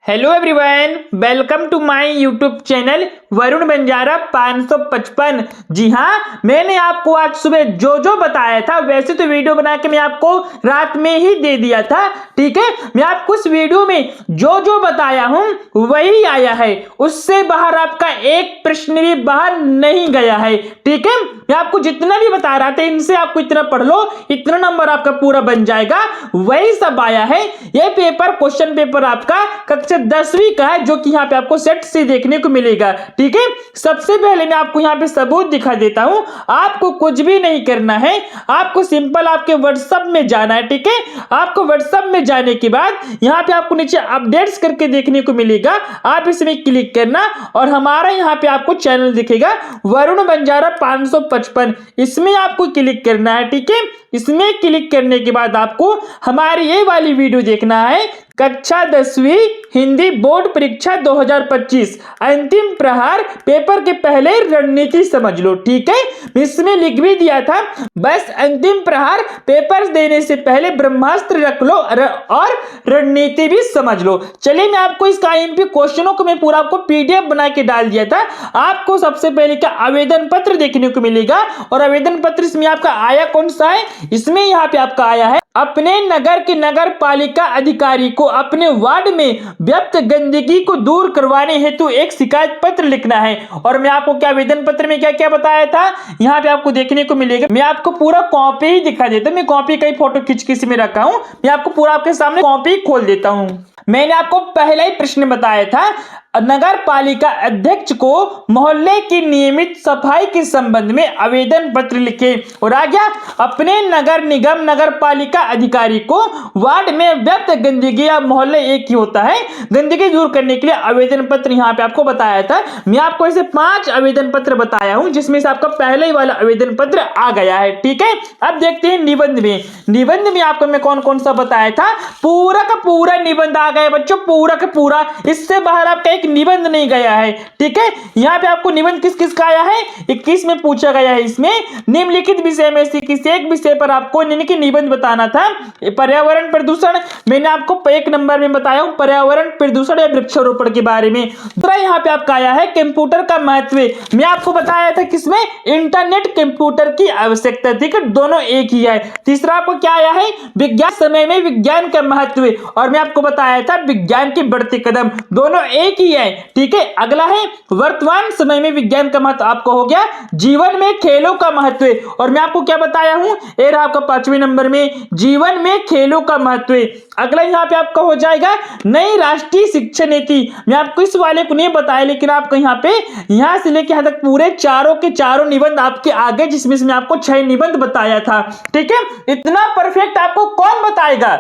Hello everyone, welcome to my YouTube channel Varun Banjara 555। जी हाँ, मैंने आपको आज सुबह जो बताया था वैसे तो वीडियो बना के मैं आपको रात में ही दे दिया था। ठीक है, मैं आपको इस वीडियो में जो बताया हूँ वही आया है, उससे बाहर आपका एक प्रश्न भी बाहर नहीं गया है। ठीक है, मैं आपको जितना भी बता रहा था इनसे आपको इतना पढ़ लो, इतना नंबर आपका पूरा बन जाएगा, वही सब आया है। ये पेपर क्वेश्चन पेपर आपका कक्षा 10वीं का है, जो कि यहाँ पे आपको सेट से देखने को मिलेगा। ठीक है, सबसे पहले मैं आपको यहाँ पे सबूत दिखा देता हूँ। आपको कुछ भी नहीं करना है, आपको सिंपल आपके व्हाट्सएप में जाना है। ठीक है, आपको व्हाट्सएप में जाने के बाद यहाँ पे आपको नीचे अपडेट्स करके देखने को मिलेगा, आप इसमें क्लिक करना और हमारा यहाँ पे आपको चैनल दिखेगा वरुण बंजारा 555, इसमें आपको क्लिक करना है। ठीक है, इसमें क्लिक करने के बाद आपको हमारी ये वाली वीडियो देखना है, कक्षा 10वीं हिंदी बोर्ड परीक्षा 2025 अंतिम प्रहार पेपर के पहले रणनीति समझ लो। ठीक है, इसमें लिख भी दिया था, बस अंतिम प्रहार पेपर देने से पहले ब्रह्मास्त्र रख लो और रणनीति भी समझ लो। चलिए, मैं आपको इसका आईएमपी क्वेश्चनों को मैं पूरा आपको पीडीएफ बना के डाल दिया था। आपको सबसे पहले क्या आवेदन पत्र देखने को मिलेगा, और आवेदन पत्र इसमें आपका आया कौन सा है, इसमें यहाँ पे आपका आया है, अपने नगर के नगर पालिका अधिकारी को अपने वार्ड में व्याप्त गंदगी को दूर करवाने हेतु एक शिकायत पत्र लिखना है। और मैं आपको क्या आवेदन पत्र में क्या क्या बताया था यहाँ पे आपको देखने को मिलेगा। मैं आपको पूरा कॉपी ही दिखा देता हूँ, मैं कॉपी का ही फोटो खींच के इसमें रखा हूँ, मैं आपको पूरा आपके सामने कॉपी खोल देता हूँ। मैंने आपको पहला ही प्रश्न बताया था, नगर पालिका अध्यक्ष को मोहल्ले की नियमित सफाई के संबंध में आवेदन पत्र लिखे, और आ गया अपने नगर निगम नगर पालिका अधिकारी को वार्ड में व्याप्त गंदगी या मोहल्ले एक ही होता है गंदगी दूर करने के लिए आवेदन पत्र यहाँ पे आपको बताया था। मैं आपको ऐसे 5 आवेदन पत्र बताया हूं, जिसमें से आपका पहले ही वाला आवेदन पत्र आ गया है। ठीक है, अब देखते हैं निबंध में। निबंध में आपको मैं कौन कौन सा बताया था, पूरा का पूरा निबंध आ गया बच्चों, पूरा का पूरा, इससे बाहर आपका एक निबंध नहीं गया है। ठीक है, यहाँ पे आपको निबंध किस किस का आया है, 21 में पूछा गया है। इसमें निम्नलिखित विषय में से किसी एक विषय पर आपको निबंध बताना था। पर्यावरण प्रदूषण मैंने आपको 1 नंबर में बताया हूं, पर्यावरण प्रदूषण या वृक्षारोपण के बारे में। दूसरा यहाँ पे आपका आया है कंप्यूटर का महत्व, मैं आपको बताया था किसमें, इंटरनेट कंप्यूटर की आवश्यकता। ठीक है, दोनों एक ही है। तीसरा आपको क्या आया है, विज्ञान समय में विज्ञान का महत्व, और मैं आपको बताया था विज्ञान के बढ़ते कदम, दोनों एक ही है। ठीक है, अगला है वर्तमान समय में विज्ञान का महत्व, आपको हो गया जीवन में खेलों का महत्व, और मैं आपको क्या बताया हूं, ये रहा आपका 5वें नंबर में जीवन में खेलों का महत्व। अगला यहाँ पे आपका हो जाएगा नई राष्ट्रीय शिक्षा नीति, मैं आपको इस वाले को नहीं बताया, लेकिन आपको यहाँ पे यहाँ से लेके यहाँ तक पूरे चारों के चारों निबंध आपके आगे, जिसमें से मैं आपको 6 निबंध बताया था। ठीक है, इतना परफेक्ट आपको कौन बताएगा,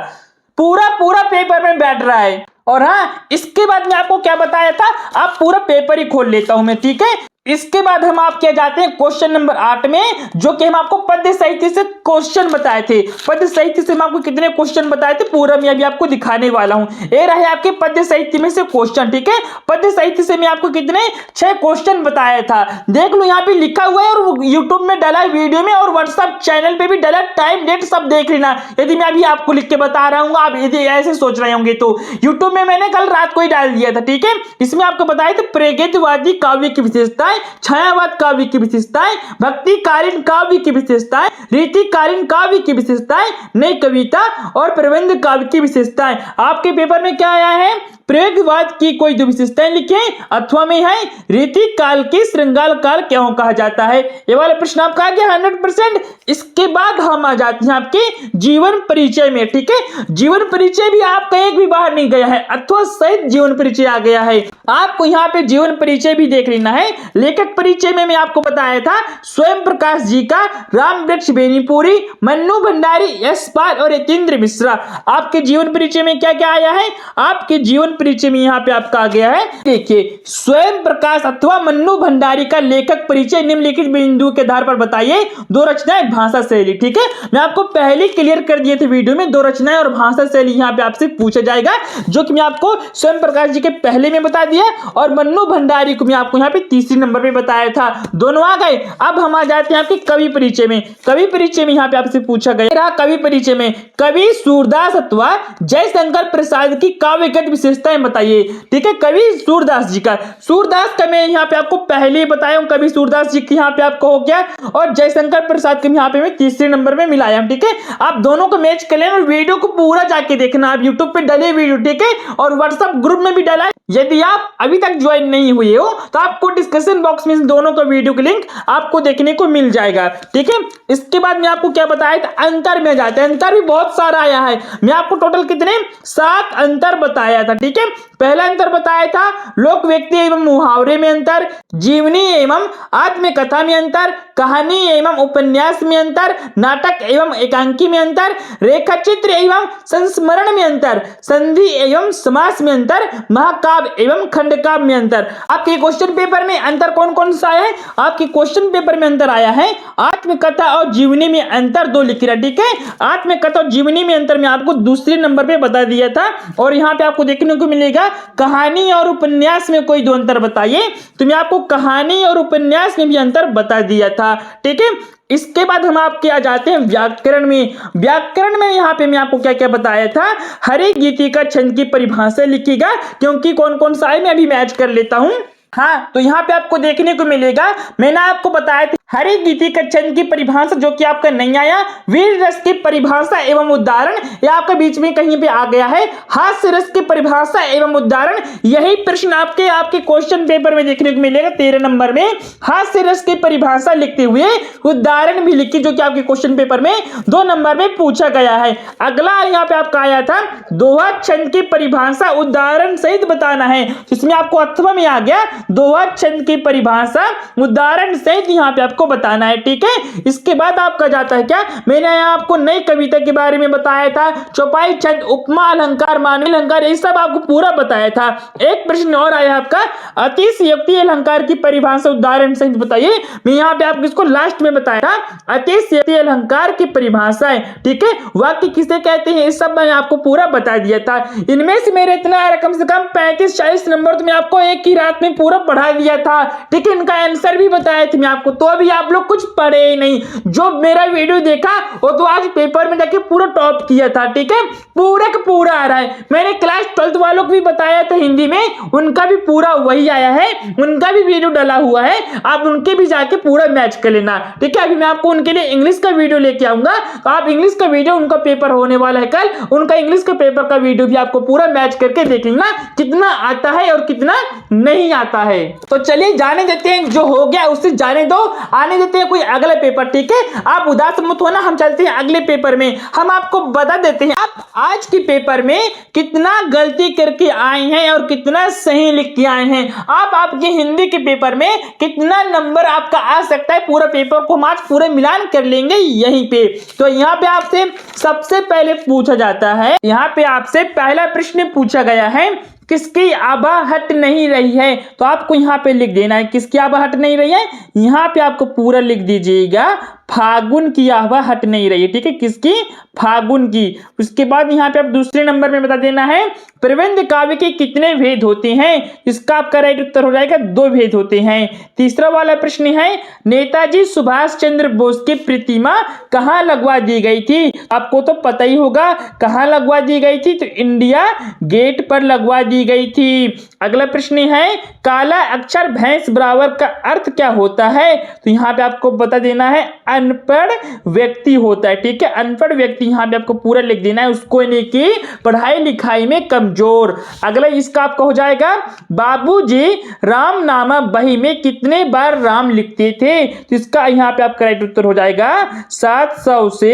पूरा पूरा पेपर में बैठ रहा है। और हाँ, इसके बाद मैं आपको क्या बताया था, आप पूरा पेपर ही खोल लेता हूं मैं। ठीक है, इसके बाद हम आप क्या जाते हैं क्वेश्चन नंबर 8 में, जो कि हम आपको पद्य साहित्य से क्वेश्चन बताए थे। पद्य साहित्य से हम आपको कितने क्वेश्चन बताए थे पूरा मैं अभी आपको दिखाने वाला हूं। ये रहे आपके पद्य साहित्य में से क्वेश्चन। ठीक है, पद्य साहित्य से मैं आपको कितने 6 क्वेश्चन बताया था, देख लो यहाँ पे लिखा हुआ है, और यूट्यूब में डाला वीडियो में, और व्हाट्सएप चैनल पे भी डाला, टाइम डेट सब देख लेना। यदि मैं अभी आपको लिख के बता रहा हूँ, आप यदि ऐसे सोच रहे होंगे तो यूट्यूब में मैंने कल रात को ही डाल दिया था। ठीक है, इसमें आपको बताया था प्रगतिवादी काव्य की विशेषताएं, छायावाद काव्य की विशेषताएं, भक्तिकालीन काव्य की विशेषताएं, रीतिकालीन काव्य की विशेषताएं, नई कविता और प्रबंध काव्य की विशेषताएं। आपके पेपर में क्या आया है, प्रयोगवाद की कोई 2 विशेषताएं लिखे, अथवा में है रीति काल की श्रृंगार काल क्यों कहा जाता है। ये वाला प्रश्न आपका आ गया 100%। इसके बाद हम आ जाते हैं आपके जीवन परिचय में। ठीक है, जीवन परिचय भी आपका एक भी बाहर नहीं गया है, अथवा सहित जीवन परिचय आ गया है। आपको यहाँ पे जीवन परिचय भी देख लेना है। लेखक परिचय में मैं आपको बताया था स्वयं प्रकाश जी का, राम वृक्ष बेनीपुरी, मन्नू भंडारी, यशपाल और यतीन्द्र मिश्रा। आपके जीवन परिचय में क्या क्या आया है, आपके जीवन परिचय में यहाँ पे आपका आ गया है, देखिए स्वयं प्रकाश अथवा मन्नू भंडारी का लेखक परिचय निम्नलिखित बिंदु के आधार पर बताइए, 2 रचनाएं भाषा शैली। ठीक है, मैं आपको पहले क्लियर कर दिए थे वीडियो में, 2 रचनाएं और भाषा शैली यहाँ पे आपसे पूछा जाएगा, जो कि मैं आपको स्वयं प्रकाश जी के पहले में बता दिया, और मन्नू भंडारी को मैं आपको यहाँ पे 3रे नंबर पे बताया था। दोनों आ गए। अब हम आ जाते हैं आपके कवि परिचय में। कवि परिचय में यहाँ पे आपसे पूछा गया, कवि परिचय में कवि सूरदास अथवा जयशंकर प्रसाद की काव्यगत विशेषता किसका है बताइए। ठीक है, कवि सूरदास जी का। सूरदास का मैं यहाँ पे आपको पहले ही बताया हूँ, कवि सूरदास जी की यहाँ पे आपको हो गया, और जयशंकर प्रसाद के यहाँ पे मैं तीसरे नंबर में मिलाया हूँ। ठीक है, आप दोनों को मैच कर लेना और वीडियो को पूरा जाके देखना। आप यूट्यूब पे डाले वीडियो, ठीक है, और व्हाट्सएप ग्रुप में भी डाला है। यदि आप अभी तक ज्वाइन नहीं हुए हो तो आपको डिस्क्रिप्शन बॉक्स में दोनों का वीडियो का लिंक आपको देखने को मिल जाएगा। ठीक है, इसके बाद मैं आपको क्या बताया था, अंतर में जाते हैं। अंतर भी बहुत सारा आया है, मैं आपको टोटल कितने 7 अंतर बताया था। ठीक है, पहला अंतर बताया था लोक व्यक्ति एवं मुहावरे में अंतर, जीवनी एवं आत्मकथा में अंतर, कहानी एवं उपन्यास में अंतर, नाटक एवं एकांकी में अंतर, रेखाचित्र एवं संस्मरण में अंतर, संधि एवं समास में अंतर, महाकाव्य एवं खंडकाव्य में अंतर। आपके क्वेश्चन पेपर में अंतर कौन कौन सा आया है? आपके क्वेश्चन पेपर में अंतर आया है आत्मकथा और जीवनी में अंतर 2 लिख रहा। ठीक है, आत्मकथा और जीवनी में अंतर मैं आपको दूसरे नंबर पे बता दिया था, और यहाँ पे आपको देखने को मिलेगा कहानी और उपन्यास में कोई 2 अंतर बताइए, तो मैं आपको कहानी और उपन्यास में भी अंतर बता दिया था। ठीक है, इसके बाद हम आपके आ जाते हैं व्याकरण में। व्याकरण में यहाँ पे मैं आपको क्या क्या बताया था, हर एक गीति का छंद की परिभाषा लिखिएगा, क्योंकि कौन कौन सा है मैं अभी मैच कर लेता हूं। हाँ, तो यहाँ पे आपको देखने को मिलेगा, मैंने आपको बताया था हर एक गीति का छंद की परिभाषा, जो कि आपका नहीं आया। वीर रस की परिभाषा एवं उदाहरण, ये आपका बीच में कहीं पे आ गया है। हास्य रस की परिभाषा एवं उदाहरण, यही प्रश्न आपके क्वेश्चन पेपर में देखने को मिलेगा 13 नंबर में। हास्य रस की परिभाषा लिखते हुए उदाहरण भी लिखी, जो कि आपके क्वेश्चन पेपर में 2 नंबर में पूछा गया है। अगला यहाँ पे आपका आया था दोहा छंद की परिभाषा उदाहरण सहित बताना है, इसमें आपको अथवा में आ गया दोहा छंद की परिभाषा उदाहरण सहित यहाँ पे आपको बताना है। ठीक है, इसके बाद आपका जाता है क्या, मैंने आपको नई कविता के बारे में बताया था, चौपाई छंद, उपमा अलंकार, मानवीय अलंकार, ये सब आपको पूरा बताया था। एक प्रश्न और आया आपका अतिशयोक्ति अलंकार की परिभाषा उदाहरण सहित बताइए। मैं यहाँ पे आपको इसको लास्ट में बताया था, अतिशयोक्ति अलंकार की परिभाषा है। ठीक है, वाक्य किसे कहते हैं, इस सब मैंने आपको पूरा बता दिया था। इनमें से मेरे इतना कम से कम 35-40 नंबर तो मैं आपको एक ही रात में पूरा पढ़ा दिया था। ठीक है, इनका आंसर भी बताया था मैं आपको, तो अभी आप लोग कुछ पढ़े ही नहीं। जो मेरा वीडियो देखा वो तो आज पेपर में जाके पूरा टॉप किया था। ठीक है, पूरा का पूरा आ रहा है। मैंने क्लास 12th वालों को भी बताया था हिंदी में, उनका भी पूरा वही आया है, उनका भी वीडियो डाला हुआ है, आप उनके भी जाके पूरा मैच कर लेना। ठीक है, अभी मैं आपको उनके लिए इंग्लिश का वीडियो लेके आऊंगा, तो आप इंग्लिश का वीडियो, उनका पेपर होने वाला है कल, उनका इंग्लिश का पेपर का वीडियो भी आपको पूरा मैच करके देख लेना, कितना आता है और कितना नहीं आता है। तो चलिए जाने देते हैं, जो हो गया उससे जाने दो, आने देते हैं कोई अगला पेपर। ठीक है, आप उदास मत होना, हम चलते हैं अगले पेपर में। हम आपको बता देते हैं आप आज के पेपर में कितना गलती करके आए हैं और कितना सही लिख के आए हैं। आपके हिंदी के पेपर में कितना नंबर आपका आ सकता है, पूरा पेपर को हम आज पूरे मिलान कर लेंगे यहीं पे। तो यहाँ पे आपसे सबसे पहले पूछा जाता है, यहाँ पे आपसे पहला प्रश्न पूछा गया है, किसकी आभा हट नहीं रही है। तो आपको यहाँ पे लिख देना है किसकी आभा हट नहीं रही है, यहाँ पे आपको पूरा लिख दीजिएगा फागुन की आभा हट नहीं रही है। ठीक है, किसकी, फागुन की। उसके बाद यहाँ पे आप दूसरे नंबर में बता देना है प्रबंध काव्य के कितने भेद होते हैं, इसका आपका राइट उत्तर हो जाएगा 2 भेद होते हैं। तीसरा वाला प्रश्न है नेताजी सुभाष चंद्र बोस की प्रतिमा कहाँ लगवा दी गई थी। आपको तो पता ही होगा कहाँ लगवा दी गई थी, तो इंडिया गेट पर लगवा दी गई थी। अगला प्रश्न है काला अक्षर भैंस बराबर का अर्थ क्या होता है, तो यहाँ पे आपको बता देना है अनपढ़ व्यक्ति होता है। ठीक है, अनपढ़ व्यक्ति यहाँ पे आपको पूरा लिख देना है, उसको नहीं कि पढ़ाई लिखाई में कमजोर। अगला इसका आपका हो जाएगा बाबूजी रामनामा बही में कितने बार राम लिखते थे, तो इसका यहाँ पे आपका राइट उत्तर हो जाएगा 700 से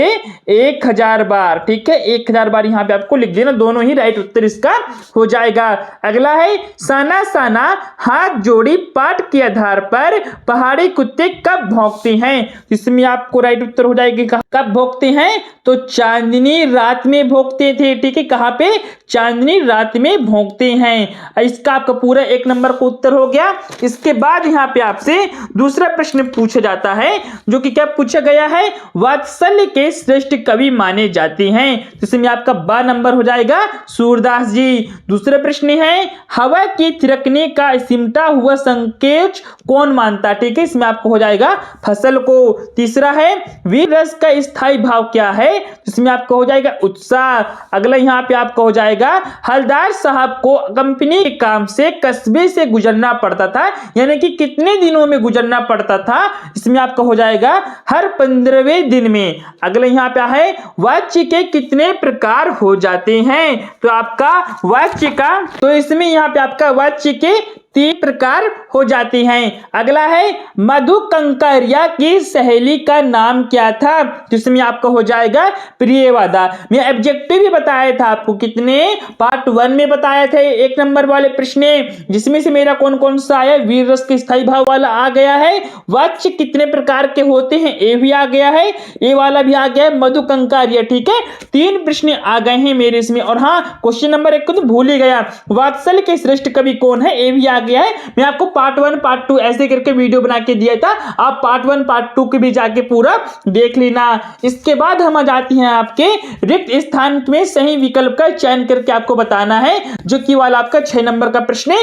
1000 बार। ठीक है, 1000 बार यहाँ पे आपको लिख देना, दोनों ही राइट उत्तर इसका हो जाएगा। अगला है साना साना हाथ जोड़ी पाठ के आधार पर पहाड़ी कुत्ते कब भौंकते हैं, इसमें आपको राइट उत्तर हो जाएगा कब भौंकते हैं, तो चांदनी रात में भौंकते थे। ठीक है, कहाँ पे, चांदनी रात में भौंकते हैं। इसका आपका पूरा 1 नंबर का उत्तर हो गया। इसके बाद यहाँ पे आपसे दूसरा प्रश्न पूछा जाता है, जो कि क्या पूछा गया है वात्सल्य के श्रेष्ठ कवि माने जाते हैं, इसमें आपका 12 नंबर हो जाएगा सूरदास जी। दूसरा प्रश्न है हवा की थिरकने का सिमटा हुआ संकेत कौन मानता? ठीक है, इसमें आपको हो जाएगा फसल को। तीसरा है वीर रस का स्थायी भाव क्या है? इसमें आपको हो जाएगा उत्साह। अगला यहाँ पे आपको हो जाएगा हलदार साहब को कंपनी के काम से कस्बे से गुजरना पड़ता था, यानी कि कितने दिनों में गुजरना पड़ता था? इसमें आपका हो जाएगा हर 15वें दिन में। अगला यहाँ पे है वाच्य के कितने प्रकार हो जाते हैं? तो आपका वाच्य का, तो इसमें यहाँ पे आपका वाच्य के 3 प्रकार हो जाते हैं। अगला है मधु कंकारिया की सहेली का नाम क्या था? जिसमें आपका हो जाएगा प्रियवादा। मैं ऑब्जेक्टिव भी बताया था आपको, कितने पार्ट 1 में बताया थे 1 नंबर वाले प्रश्न, जिसमें से मेरा कौन कौन सा आया? वीर रस के स्थायी भाव वाला आ गया है, वाच्य कितने प्रकार के होते हैं ए भी आ गया है, ए वाला भी आ गया है, मधु कंकारिया। ठीक है, 3 प्रश्न आ गए हैं मेरे इसमें। और हाँ, क्वेश्चन नंबर 1 को तो भूल ही गया, वात्सल के श्रेष्ठ कवि कौन है? ए भी आ गया है। मैं आपको पार्ट 1 पार्ट 2 ऐसे करके वीडियो बना के दिया था, आप पार्ट 1 पार्ट 2 के भी जाके पूरा देख लेना। इसके बाद हम आ जाती हैं आपके रिक्त स्थान में सही विकल्प का चयन करके आपको बताना है, जो कि वाला आपका 6 नंबर का प्रश्न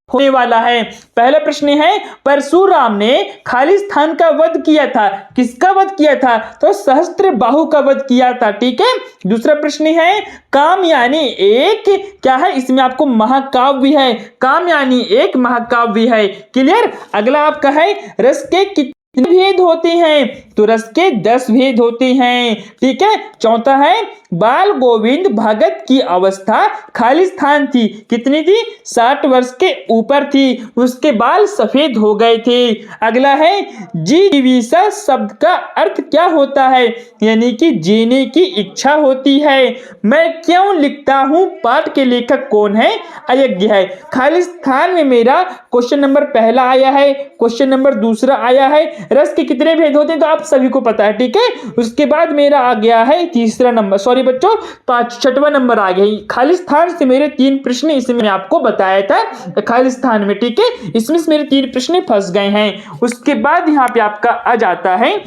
होने वाला है। पहला प्रश्न है परशुराम ने खालिस्तान का वध किया था, किसका वध किया था? तो सहस्त्रबाहु का वध किया था। ठीक है, दूसरा प्रश्न है काम यानी एक क्या है? इसमें आपको महाकाव्य है, काम यानी एक महाकाव्य है। क्लियर। अगला आपका है रस के कितने भेद होते हैं? तो रस के 10 भेद होते हैं। ठीक है, चौथा है बाल गोविंद भगत की अवस्था खालिस्तान थी, कितनी थी? 60 वर्ष के ऊपर थी, उसके बाल सफेद हो गए थे। अगला है जिजीविषा शब्द का अर्थ क्या होता है? यानी कि जीने की इच्छा होती है। मैं क्यों लिखता हूं पाठ के लेखक कौन है? अयज्ञ है। खालिस्तान में मेरा क्वेश्चन नंबर पहला आया है, क्वेश्चन नंबर दूसरा आया है रस के कितने भेद होते हैं, तो आप सभी को पता है। ठीक है, उसके बाद मेरा आ गया है तीसरा नंबर, सॉरी बच्चों 6वां नंबर आ गया। खालिस्तान से मेरे 3 प्रश्न इसमें आपको बताया था खालिस्तान में। ठीक है, इसमें से मेरे 3 प्रश्न फंस गए हैं। उसके बाद यहाँ पे आपका आ जाता है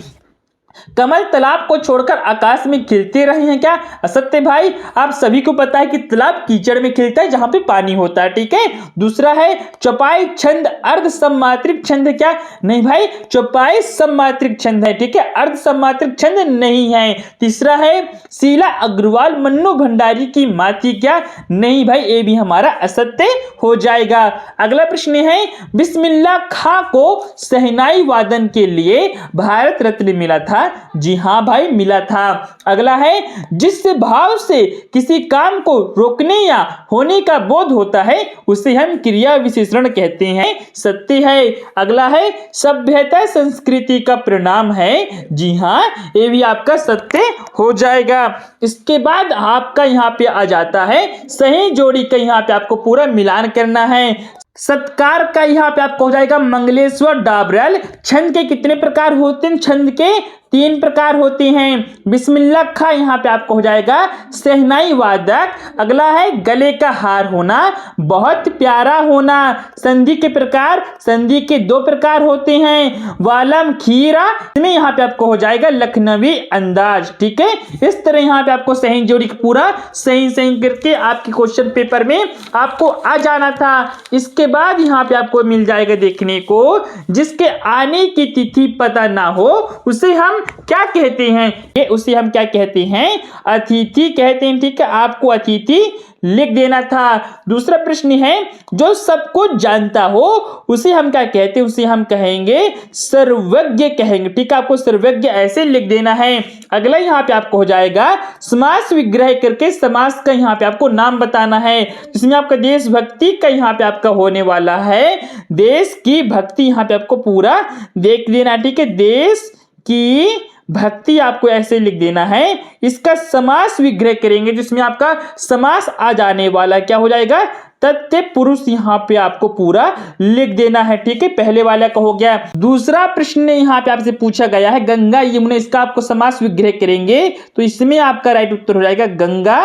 कमल तालाब को छोड़कर आकाश में खिलते रहे हैं क्या? असत्य भाई, आप सभी को पता है कि तालाब कीचड़ में खिलता है जहां पे पानी होता है। ठीक है, दूसरा है चौपाई छंद अर्ध सम्मात्रिक छंद क्या? नहीं भाई, चौपाई सम्मात्रिक छंद है। ठीक है, अर्ध सम्मात्रिक छंद नहीं है। तीसरा है शीला अग्रवाल मन्नू भंडारी की मां थी क्या? नहीं भाई, ये भी हमारा असत्य हो जाएगा। अगला प्रश्न है बिस्मिल्लाह खां को शहनाई वादन के लिए भारत रत्न मिला था? जी हां भाई, मिला था। अगला है जिस भाव से किसी काम को रोकने या होने का बोध होता है उसे हम क्रिया विशेषण कहते हैं, सत्य है। अगला है सभ्यता संस्कृति का परिणाम है, जी हां, ये भी आपका सत्य हो जाएगा। इसके बाद आपका यहाँ पे आ जाता है सही जोड़ी का, यहाँ पे आपको पूरा मिलान करना है। सत्कार का यहाँ पे आपको हो जाएगा मंगलेश्वर डाबरल। छंद के कितने प्रकार होते हैं? छंद के 3 प्रकार होते हैं। बिस्मिल्लाह खां यहाँ पे आपको हो जाएगा शहनाई वादक। अगला है गले का हार होना, बहुत प्यारा होना। संधि के प्रकार, संधि के 2 प्रकार होते हैं, वालम खीरा, इसमें यहाँ पे आपको हो जाएगा लखनवी अंदाज। ठीक है, इस तरह यहाँ पे आपको सही जोड़ी पूरा सही सही करके आपके क्वेश्चन पेपर में आपको आ जाना था। इसके बाद यहाँ पे आपको मिल जाएगा देखने को जिसके आने की तिथि पता ना हो उसे हम क्या कहते हैं? ये उसे हम क्या कहते हैं? अतिथि कहते हैं। ठीक है, आपको अतिथि लिख देना था। दूसरा प्रश्न है जो सब कुछ जानता हो उसे हम क्या कहते हैं? उसे हम कहेंगे सर्वज्ञ कहेंगे। ठीक है, आपको सर्वज्ञ ऐसे लिख देना है। अगला यहाँ पे आपको हो जाएगा समास विग्रह करके समास का यहाँ पे आपको नाम बताना है, जिसमें आपका देशभक्ति का यहाँ पे आपका होने वाला है देश की भक्ति, यहाँ पे आपको पूरा देख देना। ठीक है, देश की भक्ति आपको ऐसे लिख देना है। इसका समास विग्रह करेंगे जिसमें आपका समास आ जाने वाला क्या हो जाएगा? तथ्य पुरुष यहाँ पे आपको पूरा लिख देना है। ठीक है, पहले वाला का हो गया। दूसरा प्रश्न यहाँ पे आपसे पूछा गया है गंगा यमुना, इसका आपको समास विग्रह करेंगे तो इसमें आपका राइट उत्तर हो जाएगा गंगा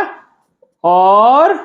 और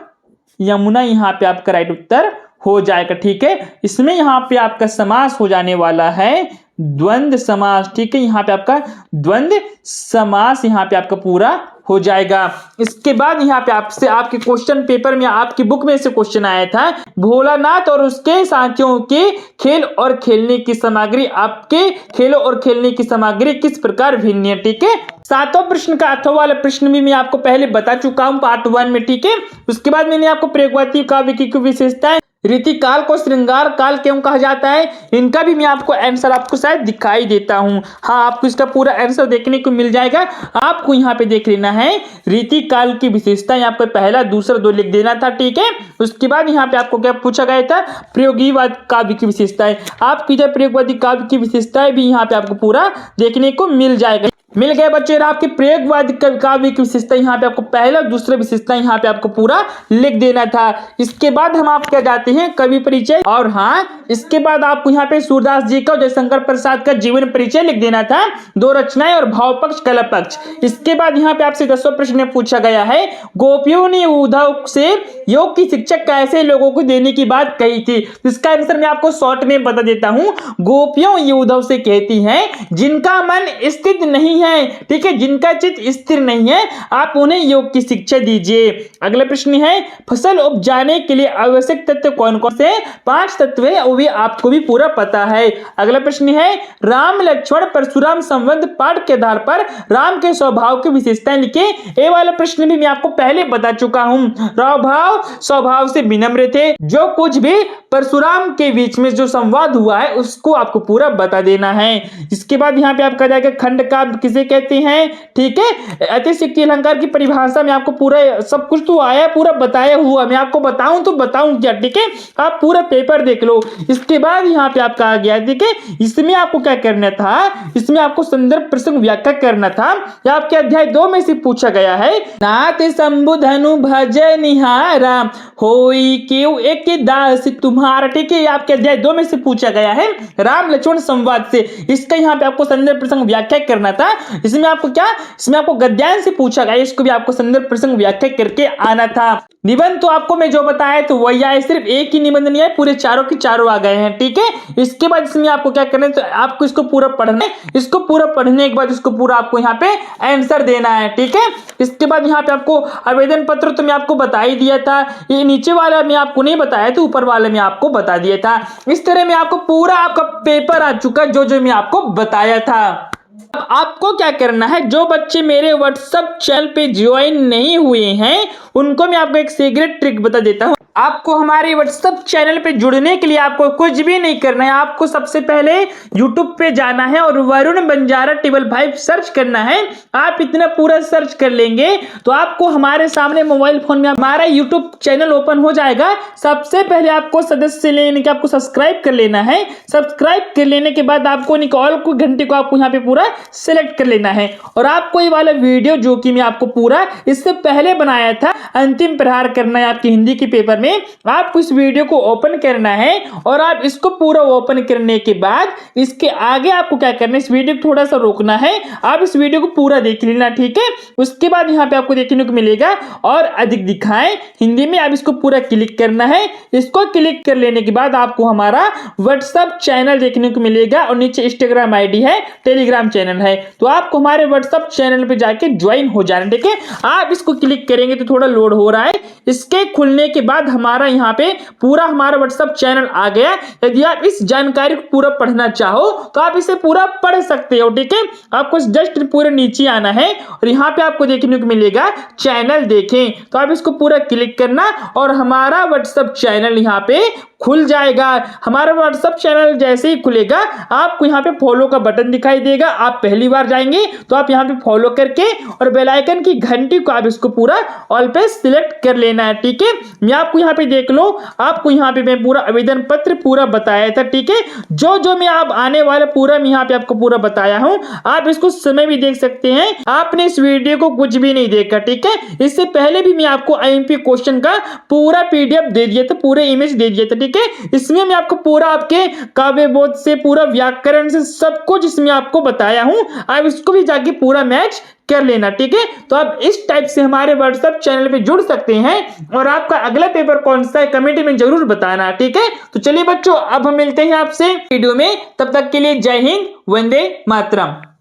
यमुना, यहाँ पे आपका राइट उत्तर हो जाएगा। ठीक है, इसमें यहाँ पे आपका समास हो जाने वाला है द्वंद्व समास। ठीक है, यहाँ पे आपका द्वंद्व समास यहाँ पे आपका पूरा हो जाएगा। इसके बाद यहाँ पे आपसे आपके क्वेश्चन पेपर में आपकी बुक में से क्वेश्चन आया था, भोलानाथ और उसके साथियों के खेल और खेलने की सामग्री, आपके खेलों और खेलने की सामग्री किस प्रकार भिन्न है। ठीक है, 7वां प्रश्न का अथवा वाला प्रश्न भी मैं आपको पहले बता चुका हूं पार्ट 1 में। ठीक है, उसके बाद मैंने आपको प्रयोगवादी काव्य की विशेषताएं, रीति काल को श्रृंगार काल क्यों कहा जाता है, इनका भी मैं आपको आंसर आपको शायद दिखाई देता हूं। हाँ, आपको इसका पूरा आंसर देखने को मिल जाएगा। आपको यहाँ पे देख लेना है रीति काल की विशेषताएं, आपको पहला दूसरा 2 लिख देना था। ठीक है, उसके बाद यहाँ पे आपको क्या पूछा गया था, प्रयोगवादी काव्य की विशेषताएं। आपकी जब प्रयोगवादी काव्य की विशेषताएं भी यहाँ पे आपको पूरा देखने को मिल जाएगा। मिल गए बच्चे, आपके प्रयोगवादी काव्य की विशेषता यहाँ पे आपको पहला दूसरा विशेषता यहाँ पे आपको पूरा लिख देना था। इसके बाद हम आप क्या जाते हैं कवि परिचय, और हाँ इसके बाद आपको यहाँ पे सूरदास जी का और जयशंकर प्रसाद का जीवन परिचय लिख देना था, 2 रचनाएं और भाव पक्ष कला पक्ष। इसके बाद यहाँ पे आपसे 10वां प्रश्न पूछा गया है, गोपियों ने उद्धव से योग की शिक्षा कैसे लोगों को देने की बात कही थी। इसका आंसर मैं आपको शॉर्ट में बता देता हूं, गोपियों ये उद्धव से कहती हैं जिनका मन स्थित नहीं है, ठीक है, जिनका चित्त स्थिर नहीं है, आप उन्हें योग की शिक्षा दीजिए। अगला प्रश्न है, फसल उपजाने के लिए आवश्यक तत्व कौन कौन से, 5 तत्व है, वो भी आपको भी पूरा पता है। अगला प्रश्न है, राम लक्ष्मण परशुराम संबंध पाठ के आधार पर राम के स्वभाव की विशेषताएं लिखे। ये वाला प्रश्न भी मैं आपको पहले बता चुका हूं, राव स्वभाव से विनम्र थे। जो कुछ भी परशुराम के बीच में जो संवाद हुआ है उसको आपको पूरा बता देना है। इसके बाद यहाँ पे आपका जाएगा खंड काव्य किसे कहते हैं। ठीक है, अतिशयोक्ति अलंकार की परिभाषा में आपको पूरा सब कुछ तो आया, पूरा बताया हुआ, मैं आपको बताऊं तो बताऊं क्या। ठीक है, आप पूरा पेपर देख लो। इसके बाद यहाँ पे आपका आ गया, ठीक है, इसमें आपको क्या करना था, इसमें आपको संदर्भ प्रसंग व्याख्या करना था। आपके अध्याय 2 में से पूछा गया है, नाथ शंभु धनु भज निहारा होई क्यों एक दास तुम्हारा। ठीक है, आपके अध्याय 2 में से पूछा गया है राम लक्ष्मण संवाद से। इसका यहाँ पे आपको संदर्भ प्रसंग व्याख्या करना था। इसमें आपको क्या, इसमें आपको गद्यांश से पूछा गया, इसको भी आपको संदर्भ प्रसंग व्याख्या करके आना था। निबंध तो आपको मैं जो बताया तो वही आए, सिर्फ एक ही निबंध नहीं है, पूरे चारों के चारों आ गए हैं। ठीक है, इसके बाद इसमें आपको क्या करना है, तो आपको इसको पूरा पढ़ना है। इसको पूरा पढ़ने के बाद इसको पूरा आपको यहाँ पे आंसर देना है। ठीक है, इसके बाद यहाँ पे आपको आवेदन पत्र तो मैं आपको बता ही दिया था, ये नीचे वाला मैं आपको नहीं बताया तो ऊपर वाले में आपको बता दिया था। इस तरह में आपको पूरा आपका पेपर आ चुका जो मैं आपको बताया था। अब आपको क्या करना है, जो बच्चे मेरे व्हाट्सएप चैनल पे ज्वाइन नहीं हुए हैं उनको मैं आपको एक सीक्रेट ट्रिक बता देता हूं। आपको हमारे व्हाट्सएप चैनल पे जुड़ने के लिए आपको कुछ भी नहीं करना है। आपको सबसे पहले यूट्यूब पे जाना है और वरुण बंजारा टेबल 5 सर्च करना है। आप इतना पूरा सर्च कर लेंगे तो आपको हमारे सामने मोबाइल फोन में हमारा यूट्यूब चैनल ओपन हो जाएगा। सबसे पहले आपको सदस्य लेने के आपको सब्सक्राइब कर लेना है। सब्सक्राइब कर लेने के बाद आपको निकॉल को घंटे को आपको यहाँ पे पूरा सिलेक्ट कर लेना है। और आपको ये वाला वीडियो जो कि मैं आपको पूरा इससे पहले बनाया था, अंतिम प्रहार करना है आपकी हिंदी के पेपर में, आपको इस वीडियो को ओपन करना है। और आप इसको पूरा ओपन करने के बाद इसके आगे आपको क्या करना है, इस वीडियो को थोड़ा सा रोकना है, आप इस वीडियो को पूरा देख लेना। ठीक है, उसके बाद यहाँ पे आपको देखने को मिलेगा और अधिक दिखाएं हिंदी में, आप इसको पूरा क्लिक करना है। इसको क्लिक कर लेने के बाद आपको हमारा व्हाट्सएप चैनल देखने को मिलेगा और नीचे इंस्टाग्राम आईडी है, टेलीग्राम चैनल है, तो आपको हमारे व्हाट्सएप चैनल पे जाके ज्वाइन हो जाना। ठीक है, आप इसको क्लिक करेंगे तो थोड़ा लोड हो रहा है। इसके खुलने के बाद हमारा यहाँ पे पूरा हमारा व्हाट्सएप चैनल आ गया। यदि आप इस जानकारी को पूरा पढ़ना चाहो तो आप इसे पूरा पढ़ सकते हो। ठीक है, आपको जस्ट पूरे नीचे आना है और यहाँ पे आपको देखने को मिलेगा चैनल देखें, तो आप इसको पूरा क्लिक करना और हमारा व्हाट्सएप चैनल यहाँ पे खुल जाएगा। हमारा व्हाट्सएप चैनल जैसे ही खुलेगा आपको यहाँ पे फॉलो का बटन दिखाई देगा। आप पहली बार जाएंगे तो आप यहाँ पे फॉलो करके और बेल आइकन की घंटी को आप इसको पूरा ऑल पे सिलेक्ट कर लेना है। ठीक है, मैं आपको यहाँ पे देख लो, आपको यहाँ पे मैं पूरा आवेदन पत्र पूरा बताया था। ठीक है, जो मैं आप आने वाला पूरा मैं यहाँ पे आपको पूरा बताया हूँ, आप इसको समय भी देख सकते हैं। आपने इस वीडियो को कुछ भी नहीं देखा। ठीक है, इससे पहले भी मैं आपको IMP क्वेश्चन का पूरा PDF दे दिया था, पूरे इमेज दे दिया था। ठीक ठीक है। इसमें मैं आपको पूरा आपके काव्य बोध से, पूरा व्याकरण से सब कुछ इसमें आपको बताया हूं। आप इसको भी जाके पूरा मैच कर लेना, ठीक है। तो आप इस टाइप से हमारे व्हाट्सएप चैनल पे जुड़ सकते हैं और आपका अगला पेपर कौन सा है कमेंट में जरूर बताना, ठीक है। तो चलिए बच्चों, अब हम मिलते हैं आपसे वीडियो में, तब तक के लिए जय हिंद, वंदे मातरम।